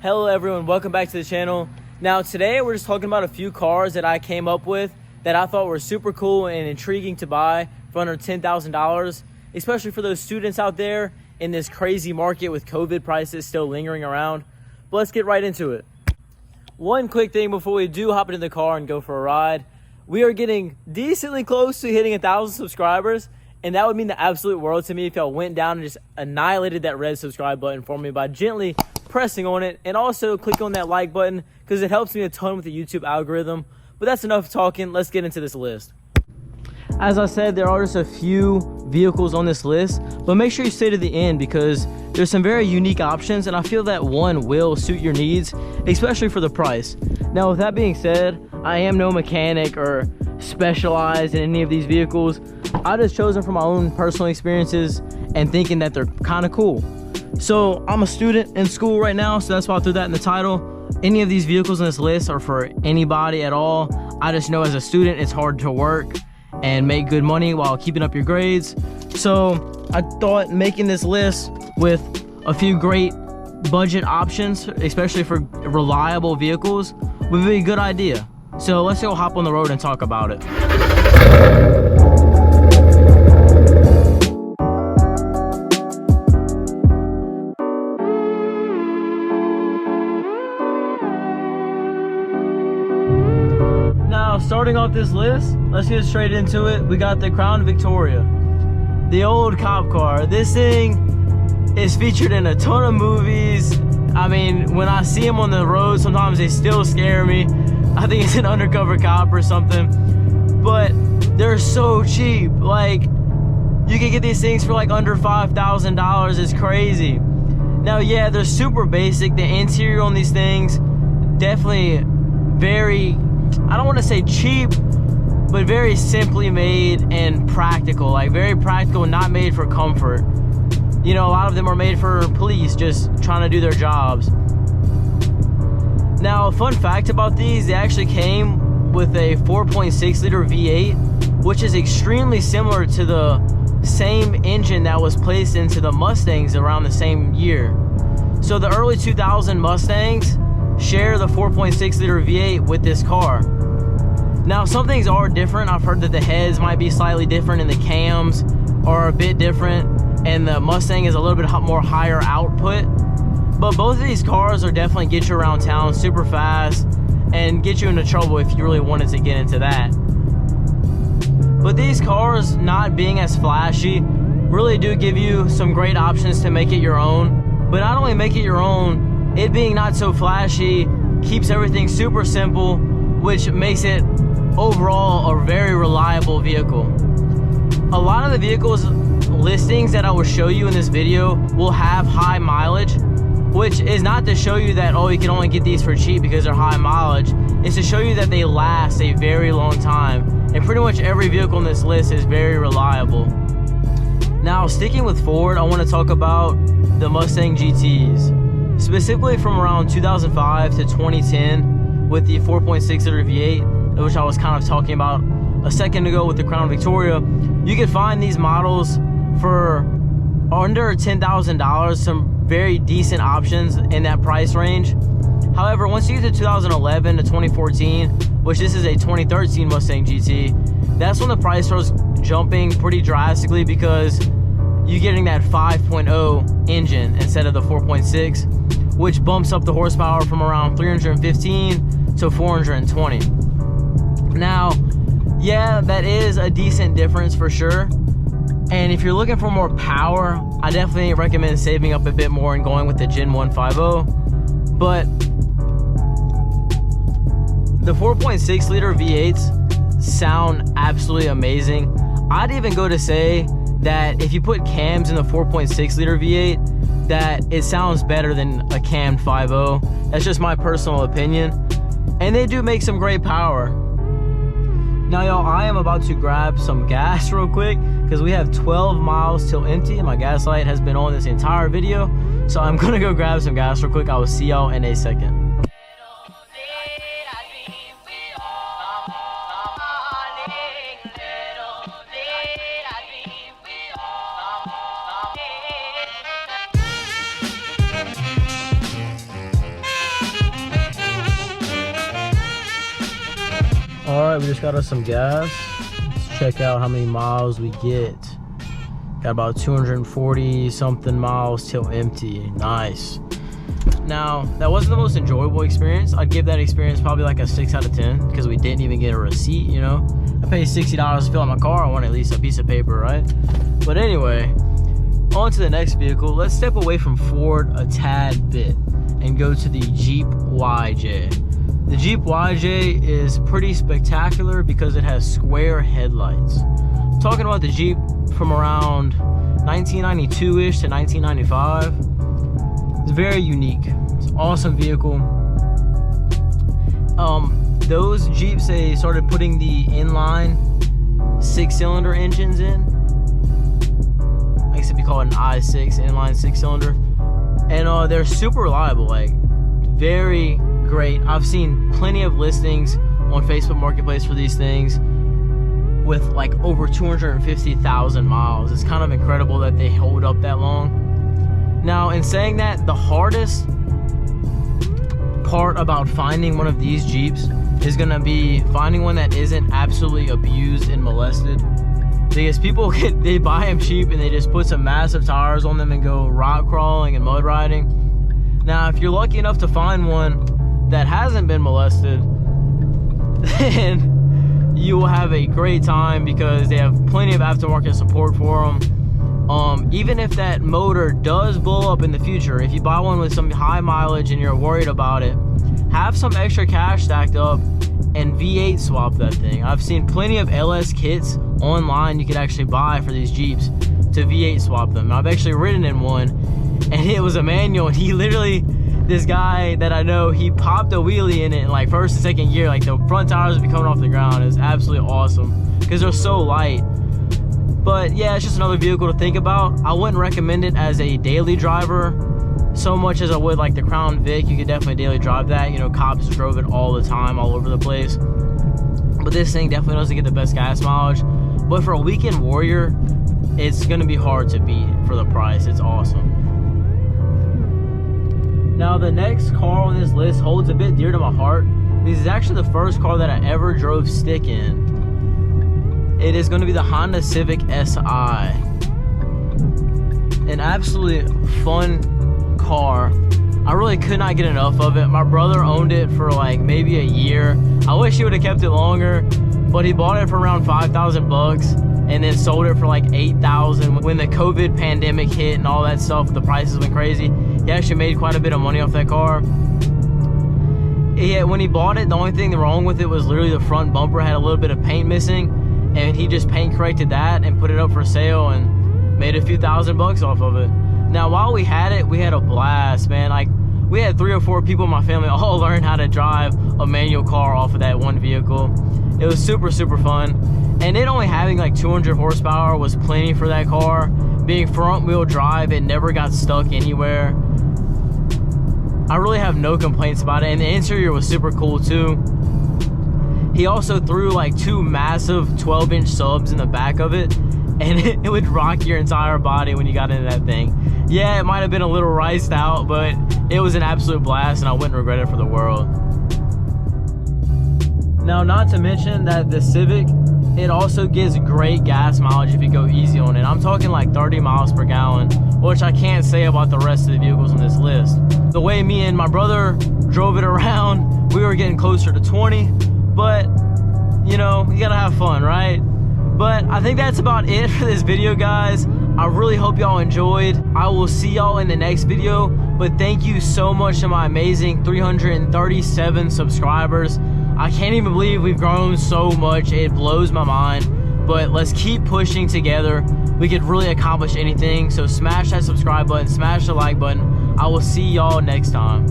Hello everyone, welcome back to the channel. Now today we're just talking about a few cars that I came up with that I thought were super cool and intriguing to buy for under $10,000, especially for those students out there in this crazy market with COVID prices still lingering around. But let's get right into it. One quick thing before we do hop into the car and go for a ride. We are getting decently close to hitting 1,000 subscribers, and that would mean the absolute world to me if y'all went down and just annihilated that red subscribe button for me by gently pressing on it, and also click on that like button because it helps me a ton with the YouTube algorithm. But that's enough talking. Let's get into this list. As I said, there are just a few vehicles on this list, but make sure you stay to the end because there's some very unique options, and I feel that one will suit your needs, especially for the price. Now, with that being said, I am no mechanic or specialized in any of these vehicles. I just chose them from my own personal experiences and thinking that they're kind of cool. So I'm a student in school right now, so that's why I threw that in the title. Any of these vehicles on this list are for anybody at all. I just know as a student it's hard to work and make good money while keeping up your grades. So I thought making this list with a few great budget options, especially for reliable vehicles, would be a good idea. So let's go hop on the road and talk about it. Starting off this list, let's get straight into it. We got the Crown Victoria, the old cop car. This thing is featured in a ton of movies. I mean, when I see them on the road, sometimes they still scare me. I think it's an undercover cop or something, but they're so cheap. Like, you can get these things for like under $5,000. It's crazy. Now, yeah, they're super basic. The interior on these things, definitely very, I don't want to say cheap, but very simply made and practical. Like very practical, not made for comfort. You know, a lot of them are made for police just trying to do their jobs. Now, a fun fact about these, they actually came with a 4.6 liter V8, which is extremely similar to the same engine that was placed into the Mustangs around the same year. So the early 2000 Mustangs share the 4.6 liter V8 with this car. Now, some things are different. I've heard that the heads might be slightly different and the cams are a bit different, and the Mustang is a little bit more higher output. But both of these cars are definitely get you around town super fast and get you into trouble if you really wanted to get into that. But these cars, not being as flashy, really do give you some great options to make it your own. But not only make it your own, it being not so flashy keeps everything super simple, which makes it overall a very reliable vehicle. A lot of the vehicles listings that I will show you in this video will have high mileage, which is not to show you that, oh, you can only get these for cheap because they're high mileage. It's to show you that they last a very long time, and pretty much every vehicle on this list is very reliable. Now, sticking with Ford, I want to talk about the Mustang GTs. Specifically from around 2005 to 2010 with the 4.6 liter V8, which I was kind of talking about a second ago with the Crown Victoria. You can find these models for under $10,000, some very decent options in that price range. However, once you get to 2011 to 2014, which this is a 2013 Mustang GT, that's when the price starts jumping pretty drastically because you're getting that 5.0 engine instead of the 4.6, which bumps up the horsepower from around 315 to 420. Now, yeah, that is a decent difference for sure. And if you're looking for more power, I definitely recommend saving up a bit more and going with the Gen 150. But the 4.6 liter V8s sound absolutely amazing. I'd even go to say that if you put cams in the 4.6 liter V8, that it sounds better than a cammed 5.0. That's just my personal opinion. And they do make some great power. Now, y'all, I am about to grab some gas real quick because we have 12 miles till empty and my gas light has been on this entire video. So I'm gonna go grab some gas real quick. I will see y'all in a second. right, we just got us some gas. Let's check out how many miles we get. Got about 240 something miles till empty. Nice. Now, that wasn't the most enjoyable experience. I'd give that experience probably like a 6 out of 10 because we didn't even get a receipt, you know? I paid $60 to fill out my car. I want at least a piece of paper, right? But anyway, on to the next vehicle. Let's step away from Ford a tad bit and go to the Jeep YJ. The Jeep YJ is pretty spectacular because it has square headlights. I'm talking about the Jeep from around 1992-ish to 1995. It's very unique. It's an awesome vehicle. Those Jeeps, they started putting the inline 6-cylinder engines in. I guess it'd be called an i6, inline 6-cylinder. And they're super reliable, like very great. I've seen plenty of listings on Facebook Marketplace for these things with like over 250,000 miles. It's kind of incredible that they hold up that long. Now, in saying that, the hardest part about finding one of these Jeeps is gonna be finding one that isn't absolutely abused and molested. Because people they buy them cheap and they just put some massive tires on them and go rock crawling and mud riding. Now, if you're lucky enough to find one that hasn't been molested, then you will have a great time because they have plenty of aftermarket support for them. Even if that motor does blow up in the future, if you buy one with some high mileage and you're worried about it, have some extra cash stacked up and V8 swap that thing. I've seen plenty of LS kits online you can actually buy for these Jeeps to V8 swap them. I've actually ridden in one and it was a manual, and he literally, this guy that I know, he popped a wheelie in it in like first and second gear. Like the front tires would be coming off the ground. It was absolutely awesome because they're so light. But yeah, it's just another vehicle to think about. I wouldn't recommend it as a daily driver so much as I would like the Crown Vic. You could definitely daily drive that. You know, cops drove it all the time, all over the place. But this thing definitely doesn't get the best gas mileage. But for a weekend warrior, it's gonna be hard to beat for the price. It's awesome. Now, the next car on this list holds a bit dear to my heart. This is actually the first car that I ever drove stick in. It is going to be the Honda Civic Si. An absolutely fun car. I really could not get enough of it. My brother owned it for like maybe a year. I wish he would have kept it longer, but he bought it for around 5,000 bucks and then sold it for like 8,000 when the COVID pandemic hit and all that stuff. The prices went crazy. He actually made quite a bit of money off that car. Yeah, when he bought it, the only thing wrong with it was literally the front bumper had a little bit of paint missing. And he just paint corrected that and put it up for sale and made a few $1,000 off of it. Now, while we had it, we had a blast, man. Like, we had 3 or 4 people in my family all learn how to drive a manual car off of that one vehicle. It was super, super fun. And it only having like 200 horsepower was plenty for that car. Being front wheel drive, it never got stuck anywhere. I really have no complaints about it. And the interior was super cool too. He also threw like 2 massive 12-inch subs in the back of it, and it would rock your entire body when you got into that thing. Yeah, it might have been a little riced out, but it was an absolute blast, and I wouldn't regret it for the world. Now, not to mention that the Civic, it also gives great gas mileage if you go easy on it. I'm talking like 30 miles per gallon, which I can't say about the rest of the vehicles on this list. The way me and my brother drove it around, we were getting closer to 20. But, you know, you gotta have fun, right? But I think that's about it for this video, guys. I really hope y'all enjoyed. I will see y'all in the next video. But thank you so much to my amazing 337 subscribers. I can't even believe we've grown so much. It blows my mind. But let's keep pushing together. We could really accomplish anything. So smash that subscribe button, smash the like button. I will see y'all next time.